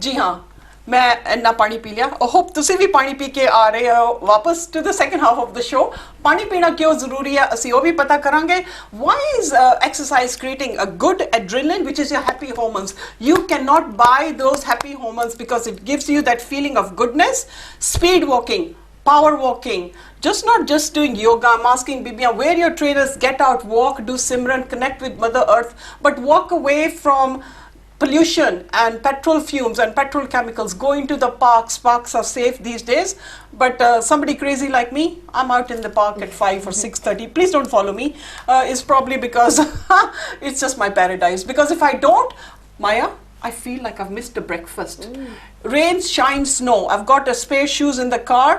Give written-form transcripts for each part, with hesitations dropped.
जी हाँ, मैं इन्ना पानी पी लिया। I hope तुसी भी पानी पी के आ रहे हो वापस to the second half of the show. पानी पीना क्यों ज़रूरी है ਅਸੀਂ ਉਹ ਵੀ ਪਤਾ ਕਰਾਂਗੇ। Why is exercise creating a good adrenaline, which is your happy hormones? You cannot buy those happy hormones because it gives you that feeling of goodness. Speed walking, power walking, not just doing yoga. I'm asking Bibiya, where your trainers, get out, walk, do Simran, connect with Mother Earth, but walk away from pollution and petrol fumes and petrol chemicals. Go into the parks. Parks are safe these days, but somebody crazy like me, I'm out in the park at 5 or 6:30. Please don't follow me. It's probably because it's just my paradise. Because if I don't, Maya, I feel like I've missed a breakfast. Rain, shine, snow. I've got a spare shoes in the car.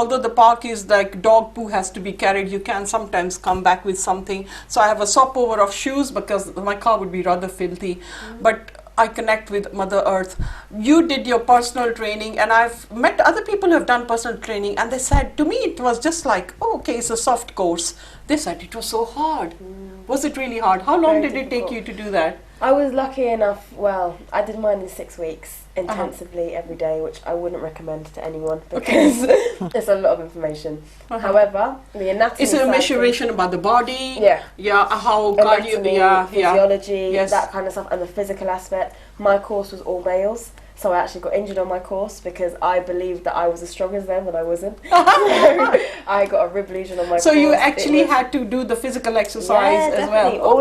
Although the park is like dog poo has to be carried, you can sometimes come back with something. So I have a stopover of shoes because my car would be rather filthy. But I connect with Mother Earth. You did your personal training, and I've met other people who have done personal training, and they said to me it was just like, oh, okay, it's a soft course. They said it was so hard. Was it really hard? How long did it take you to do that? I was lucky enough, well, I did mine in 6 weeks, intensively every day, which I wouldn't recommend to anyone because it's a lot of information. However, the anatomy it's a measuration about the body, how anatomy, physiology, yes, that kind of stuff, and the physical aspect. My course was all males. So I actually got injured on my course because I believed that I was as strong as them when I wasn't. I got a rib lesion on my course. So you actually had to do the physical exercise as well? All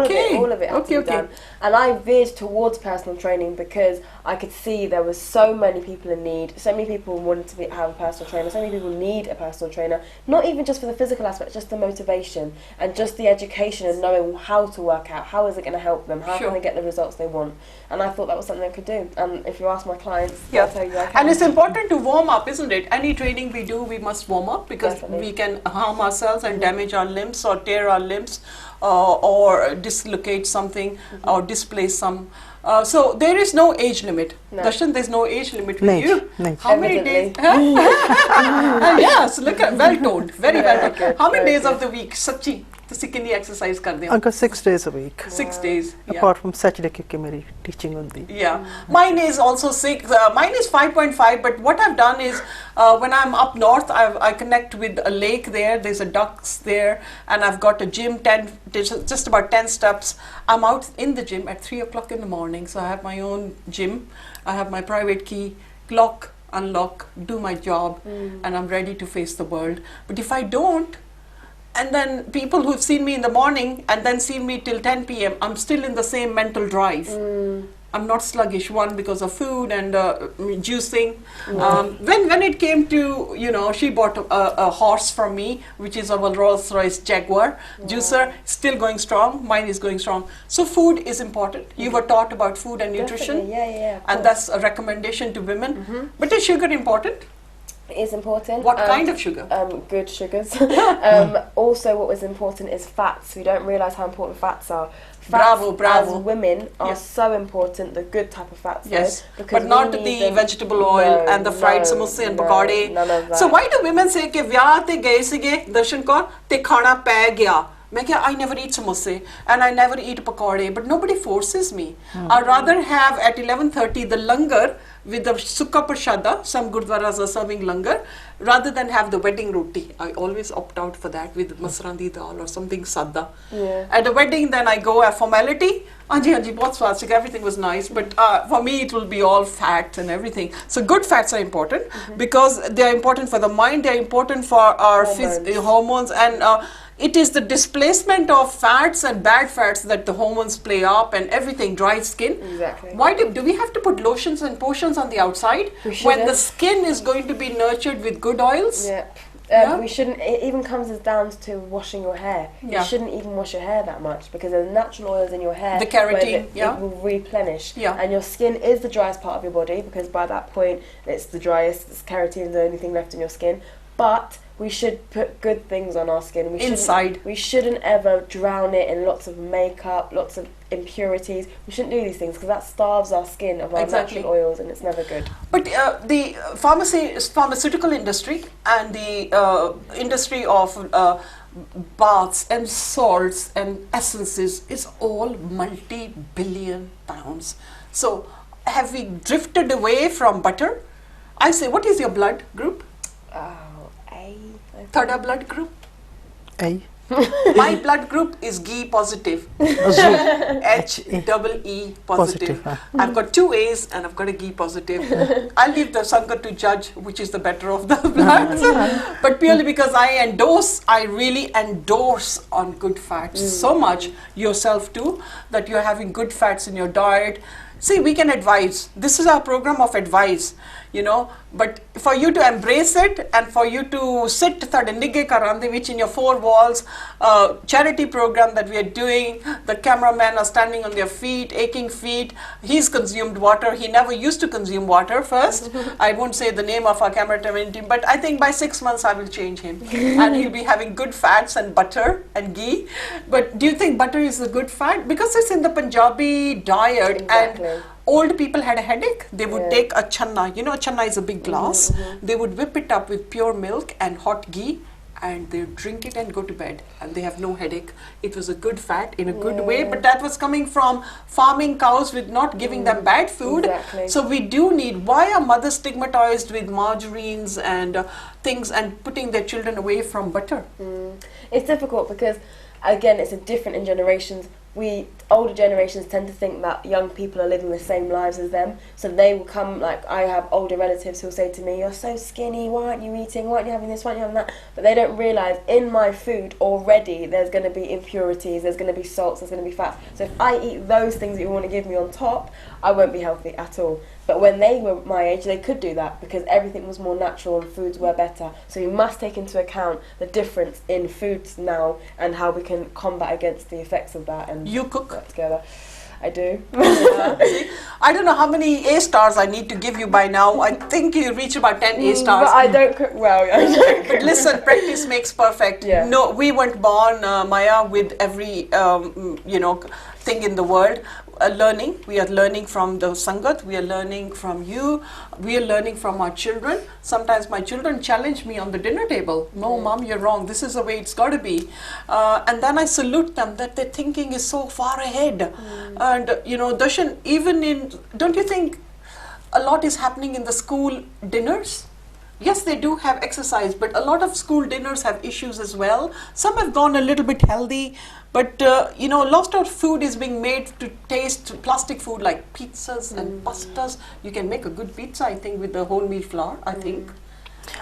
of it had to be done. And I veered towards personal training because I could see there was so many people in need. So many people wanted to have a personal trainer. So many people need a personal trainer. Not even just for the physical aspect, just the motivation and just the education and knowing how to work out. How is it going to help them? How can they get the results they want? And I thought that was something I could do. And if you ask my clients, they'll tell you I can. And it's important to warm up, isn't it? Any training we do, we must warm up because we can harm ourselves and damage our limbs or tear our limbs or dislocate something or displace some. So there is no age limit. No. Darshan, there's no age limit with you. How many days? Yes, look at, well told, very well told. Good, how many days of the week, Sachi, ਤੁਸੀਂ ਕਿੰਨੀ exercise ਕਰਦੇ ਹੋ? Uncle 6 days a week. 6 days. Apart from Saturday ਕਿਉਂਕਿ ਮੇਰੀ teaching ਹੁੰਦੀ. Yeah, mine is also 6. Mine is 5.5. But what I've done is when I'm up north, I connect with a lake there. There's a ducks there, and I've got a gym. Just about 10 steps. I'm out in the gym at 3 o'clock in the morning. So I have my own gym. I have my private key, lock, unlock, do my job, and I'm ready to face the world. But if I don't, and then people who've seen me in the morning and then seen me till 10 p.m., I'm still in the same mental drive. I'm not sluggish, one, because of food and juicing. When it came to, she bought a horse from me, which is a Rolls-Royce Jaguar juicer, still going strong. Mine is going strong. So food is important. You were taught about food and nutrition. Yeah. And that's a recommendation to women. But is sugar important? It is important. What kind of sugar? Good sugars. Also, what was important is fats. We don't realise how important fats are. Fats bravo. As women are so important, the good type of fats. Yes, though, but not the vegetable oil and the fried samosa and pakade. None of that. So why do women say कि ਵਿਆਹ ਤੇ ਗਏ ਸੀਗੇ ਦਰਸ਼ਨ ਕੌਰ ਤੇ ਖਾਣਾ ਪੈ ਗਿਆ? मैं क्या, I never eat samosa and I never eat pakade, but nobody forces me. I'd rather have at 11:30 the langar with the sukka prashada. Some gurdwaras are serving langar rather than have the wedding roti. I always opt out for that with masran di dal or something sadda. At a wedding, then I go a formality. Anji, bahut swad se, everything was nice, but for me it will be all fat and everything. So good fats are important because they are important for the mind. They are important for our hormones and. It is the displacement of fats and bad fats that the hormones play up and everything, dry skin. Exactly. Why do we have to put lotions and potions on the outside when the skin is going to be nurtured with good oils? We shouldn't. It even comes down to washing your hair. You shouldn't even wash your hair that much because there's natural oils in your hair. The keratin, it will replenish. And your skin is the driest part of your body because by that point it's the driest. It's keratin is the only thing left in your skin. But we should put good things on our skin. We shouldn't ever drown it in lots of makeup, lots of impurities. We shouldn't do these things because that starves our skin of our natural oils and it's never good. But the pharmaceutical industry and the industry of baths and salts and essences is all multi-billion pounds. So have we drifted away from butter? I say, what is your blood group? Oh, A. I Third think. blood group? A. My blood group is ghee positive. H-E-E positive. Positive, huh? I've got 2 A's and I've got a ghee positive. I'll leave the Sangat to judge which is the better of the bloods. But purely because I really endorse on good fats so much, yourself too, that you're having good fats in your diet. See, we can advise. This is our program of advice, you know, but for you to embrace it and for you to sit Thadandige Karande, which in your 4 walls, charity program that we are doing, the cameramen are standing on their feet, aching feet. He's consumed water. He never used to consume water first. I won't say the name of our cameraman team, but I think by 6 months I will change him. And he'll be having good fats and butter and ghee. But do you think butter is a good fat? Because it's in the Punjabi diet. Exactly. And old people had a headache, they would take a channa, you know, a channa is a big glass, they would whip it up with pure milk and hot ghee and they would drink it and go to bed and they have no headache. It was a good fat in a good way, but that was coming from farming cows with not giving them bad food. Exactly. So we do need, why are mothers stigmatized with margarines and things and putting their children away from butter? It's difficult because, again, it's a different in generations. Older generations tend to think that young people are living the same lives as them, so they will come, like I have older relatives who will say to me, you're so skinny, why aren't you eating, why aren't you having this, why aren't you having that? But they don't realise in my food already there's going to be impurities, there's going to be salts, there's going to be fats. So if I eat those things that you want to give me on top, I won't be healthy at all. But when they were my age, they could do that because everything was more natural and foods were better. So we must take into account the difference in foods now and how we can combat against the effects of that and You cook? work together. I do. See, I don't know how many A stars I need to give you by now. I think you reach about 10 A stars. But I don't cook well. I don't cook But listen, practice makes perfect. Yeah. No, we weren't born, Maya, with every thing in the world. Learning. We are learning from the Sangat. We are learning from you. We are learning from our children. Sometimes my children challenge me on the dinner table. No, Mom, you're wrong. This is the way it's got to be. And then I salute them that their thinking is so far ahead. And Darshan, don't you think a lot is happening in the school dinners? Yes, they do have exercise, but a lot of school dinners have issues as well. Some have gone a little bit healthy, but lots of food is being made to taste plastic food like pizzas and pastas. You can make a good pizza, I think, with the wholemeal flour, I think.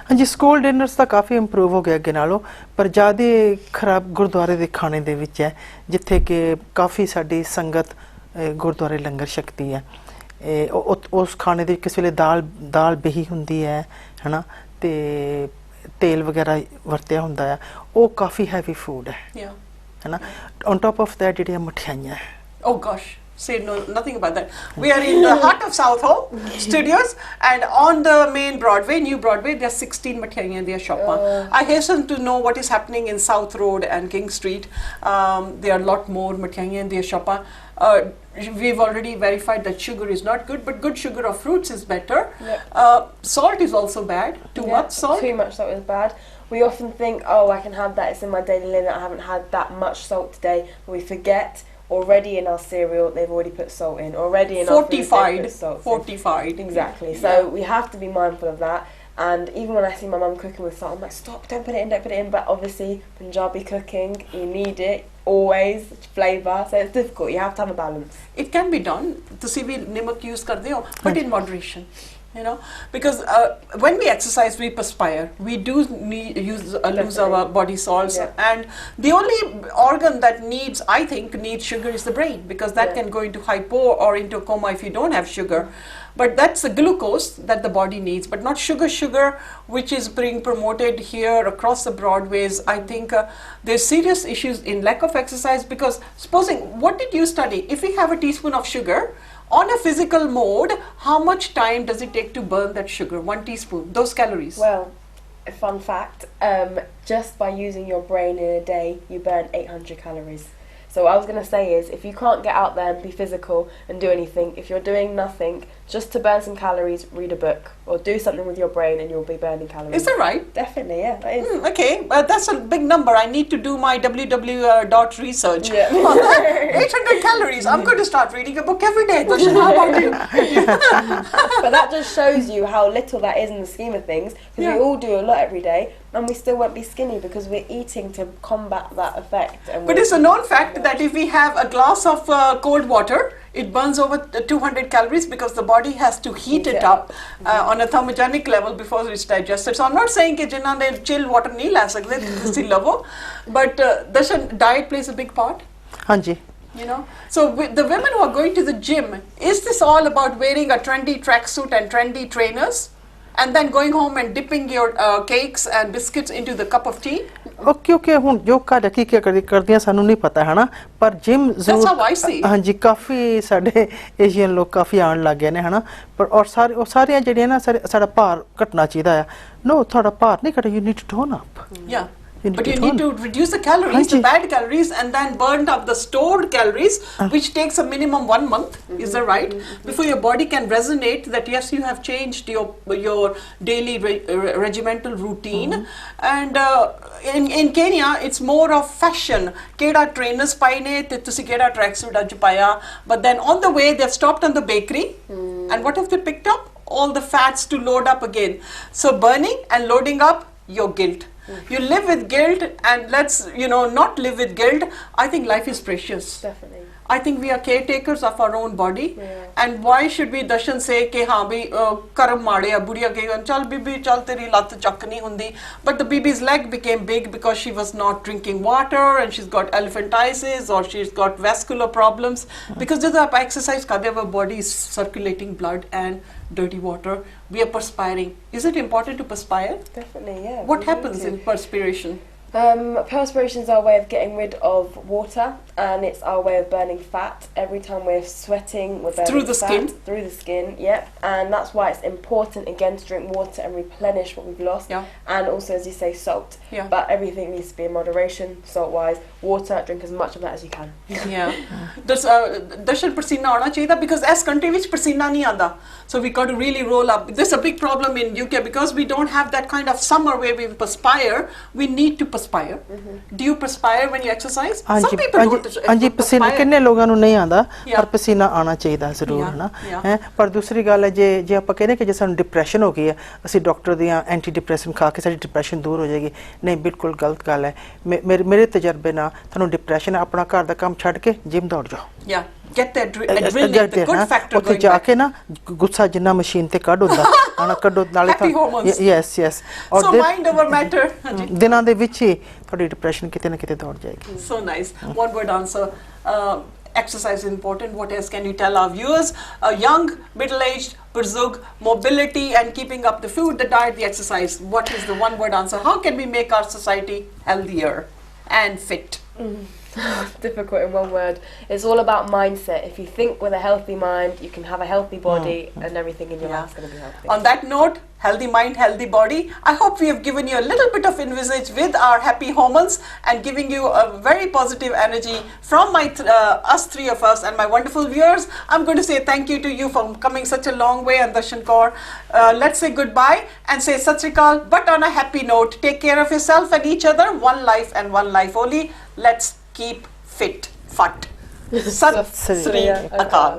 ਹਾਂਜੀ school Diners ਤਾਂ ਕਾਫੀ improve ਹੋ ਗਿਆ ਅੱਗੇ ਨਾਲੋਂ ਪਰ ਜ਼ਿਆਦਾ ਖਰਾਬ ਗੁਰਦੁਆਰੇ ਦੇ ਖਾਣੇ ਦੇ ਵਿੱਚ ਹੈ ਜਿੱਥੇ ਕਿ ਕਾਫੀ ਸਾਡੀ ਸੰਗਤ ਗੁਰਦੁਆਰੇ ਲੰਗਰ ਛਕਦੀ ਹੈ ਉਸ ਖਾਣੇ ਦੇ ਕਿਸੇ ਵੇਲੇ ਦਾਲ ਬਹੀ ਹੁੰਦੀ ਹੈ ਹਨਾ ਤੇ ਤੇਲ ਵਗੈਰਾ ਵਰਤਿਆ ਹੁੰਦਾ ਹੈ ਉਹ ਕਾਫੀ ਹੈਵੀ ਫੂਡ ਹੈ ਹਨਾ ਔਨ ਟੌਪ ਆਫ ਦੈਟ ਜਿਹੜੀਆਂ ਮਠਿਆਈਆਂ ਹੈ Oh gosh. Say nothing about that. We are in the heart of South Hall Studios, and on the main Broadway, New Broadway, there are 16 Mathaiyan in their shop. I hasten to know what is happening in South Road and King Street. There are a lot more Mathaiyan in their shop. We've already verified that sugar is not good, but good sugar of fruits is better. Salt is also bad. Too much salt. Too much salt is bad. We often think, oh, I can have that, it's in my daily limit, I haven't had that much salt today. But we forget already in our cereal they've already put salt in. Already in our food they've put salt in. Fortified. Exactly. So we have to be mindful of that. And even when I see my mum cooking with salt, I'm like, stop, don't put it in. But obviously, Punjabi cooking, you need it always, flavour. So it's difficult. You have to have a balance. It can be done. Tusi bhi namak use karte ho, but in moderation. Because when we exercise, we perspire. We do lose our body salts, and the only organ that needs sugar is the brain, because that can go into hypo or into coma if you don't have sugar. But that's the glucose that the body needs, but not sugar, which is being promoted here across the Broadways. I think there's serious issues in lack of exercise, because supposing, what did you study? If we have a teaspoon of sugar, on a physical mode, how much time does it take to burn that sugar? 1 teaspoon, those calories. Well, a fun fact, just by using your brain in a day, you burn 800 calories. So what I was going to say is, if you can't get out there and be physical and do anything, if you're doing nothing, just to burn some calories, read a book or do something with your brain and you'll be burning calories. Is that right? Definitely, yeah, that is. Okay, but that's a big number. I need to do my www dot research. Yeah. 800 calories. I'm going to start reading a book every day. Darshan, how about you? But that just shows you how little that is in the scheme of things, because Yeah. we all do a lot every day and we still won't be skinny because we're eating to combat that effect. And But it's a known fact that if we have a glass of cold water, it burns over 200 calories because the body has to heat it up on a thermogenic level before it's digested. So I'm not saying that जिन्ना ने chill water नहीं ला सकते किसी level, but Darshan, diet plays a big part. ਹਾਂਜੀ You know, so the women who are going to the gym, is this all about wearing a trendy tracksuit and trendy trainers, and then going home and dipping your cakes and biscuits into the cup of tea? Okay ਹੁਣ ਜੋ ਘਰ ਕੀ ਕੀ ਕਰਦੀਆਂ ਸਾਨੂੰ ਨਹੀਂ ਪਤਾ ਹੈ ਨਾ, ਪਰ gym That's how I see. ਹਾਂਜੀ ਕਾਫੀ ਸਾਡੇ ਏਸ਼ੀਅਨ ਲੋਕ ਕਾਫੀ ਆਉਣ ਲੱਗ ਗਏ ਨੇ ਹਨਾ, ਪਰ ਔਰ ਸਾਰੀਆਂ ਜਿਹੜੀਆਂ ਨਾ ਸਾਡਾ ਭਾਰ ਘਟਣਾ ਚਾਹੀਦਾ ਆ। ਨੋ ਤੁਹਾਡਾ ਭਾਰ ਨਹੀਂ ਘਟੇ, you need to tone up. Yeah. But you need to reduce the calories, the bad calories, and then burn up the stored calories, which takes a minimum 1 month. Is that right? Before your body can resonate that yes, you have changed your daily regimental routine. And in Kenya, it's more of fashion. Keda trainers paine te tusi keda tracksuit aj paya. But then on the way, they've stopped on the bakery, and what have they picked up? All the fats to load up again. So burning and loading up your guilt. You live with guilt, and let's not live with guilt. I think life is precious. Definitely. I think we are caretakers of our own body. Yeah. And why should we Darshan say ke haan bhi karam maade ya budiya ke chal bibi chal teri lat chak nahi hundi, but the baby's leg became big because she was not drinking water and she's got elephantiasis or she's got vascular problems because jab aap exercise karte our body is circulating blood and dirty water, we are perspiring. Is it important to perspire? Definitely, yeah. What we need happens to. in perspiration? Perspiration is our way of getting rid of water, and it's our way of burning fat. Every time we're sweating, we're burning Through the fat. skin? Through the skin, yep. And that's why it's important again to drink water and replenish what we've lost. Yeah. And also, as you say, salt. Yeah. But everything needs to be in moderation, salt-wise. Water, drink as much of that as you can. Yeah. Darshan pasina aana chahiye because as country which pasina nahi aanda. So we got to really roll up. There's a big problem in UK because we don't have that kind of summer where we perspire. We need to perspire. Do you perspire when you exercise? Some people don't ਹਾਂਜੀ ਪਸੀਨਾ perspire. ਕਿੰਨੇ ਲੋਕਾਂ ਨੂੰ ਨਹੀਂ ਆਉਂਦਾ, Yeah. ਪਰ ਪਸੀਨਾ ਆਉਣਾ ਚਾਹੀਦਾ ਜ਼ਰੂਰ Yeah, ਹੈ ਨਾ yeah. ਹੈ। ਪਰ ਦੂਸਰੀ ਗੱਲ ਹੈ ਜੇ ਆਪਾਂ ਕਹਿੰਦੇ ਕਿ ਜੇ ਸਾਨੂੰ ਡਿਪਰੈਸ਼ਨ ਹੋ ਗਈ ਹੈ, ਅਸੀਂ ਡਾਕਟਰ ਦੀਆਂ ਐਂਟੀ ਡਿਪਰੈਸ਼ਨ ਖਾ ਕੇ ਸਾਡੀ ਡਿਪਰੈਸ਼ਨ ਦੂਰ ਹੋ ਜਾਏਗੀ, ਨਹੀਂ, ਬਿਲਕੁਲ ਗਲਤ ਗੱਲ ਹੈ। ਮੇਰੇ ਤਜਰਬੇ ਨਾਲ ਤੁਹਾਨੂੰ ਡਿਪਰੈਸ਼ਨ ਆਪਣਾ ਘਰ ਦਾ ਕੰਮ ਛੱਡ ਕੇ ਜਿਮ ਦੌੜ ਜਾਓ। Yeah. Get the adrenaline, the good factor ਉੱਥੇ going ਜਾ back. ਕੇ ਨਾ ਗੁੱਸਾ ਜਿੰਨਾ ਮਸ਼ੀਨ ਤੇ ਕੱਢ ਹੁੰਦਾ ਹਨਾ, ਕੱਢੋ ਨਾਲੇ Happy hormones. Yes So mind over matter. ਦਿਨਾਂ ਦੇ ਵਿੱਚ ਹੀ ਤੁਹਾਡੀ ਡਿਪਰੈਸ਼ਨ ਕਿਤੇ ਨਾ ਕਿਤੇ ਦੌੜ ਜਾਏਗੀ। So nice. One word answer. Exercise is important. What else can you tell our viewers? Young, middle-aged, Burzug, mobility and keeping up the food, the diet, the exercise. What is the one word answer? How can we make our society healthier and fit? Difficult in one word. It's all about mindset. If you think with a healthy mind, you can have a healthy body and everything in your life is going to be healthy. On that note, healthy mind, healthy body. I hope we have given you a little bit of envisage with our happy hormones and giving you a very positive energy from us three of us and my wonderful viewers. I'm going to say thank you to you for coming such a long way, and Darshan Kaur. Let's say goodbye and say Sat Sri Akal, but on a happy note. Take care of yourself and each other. One life and one life only. Let's keep fit. Sat Sri Akal.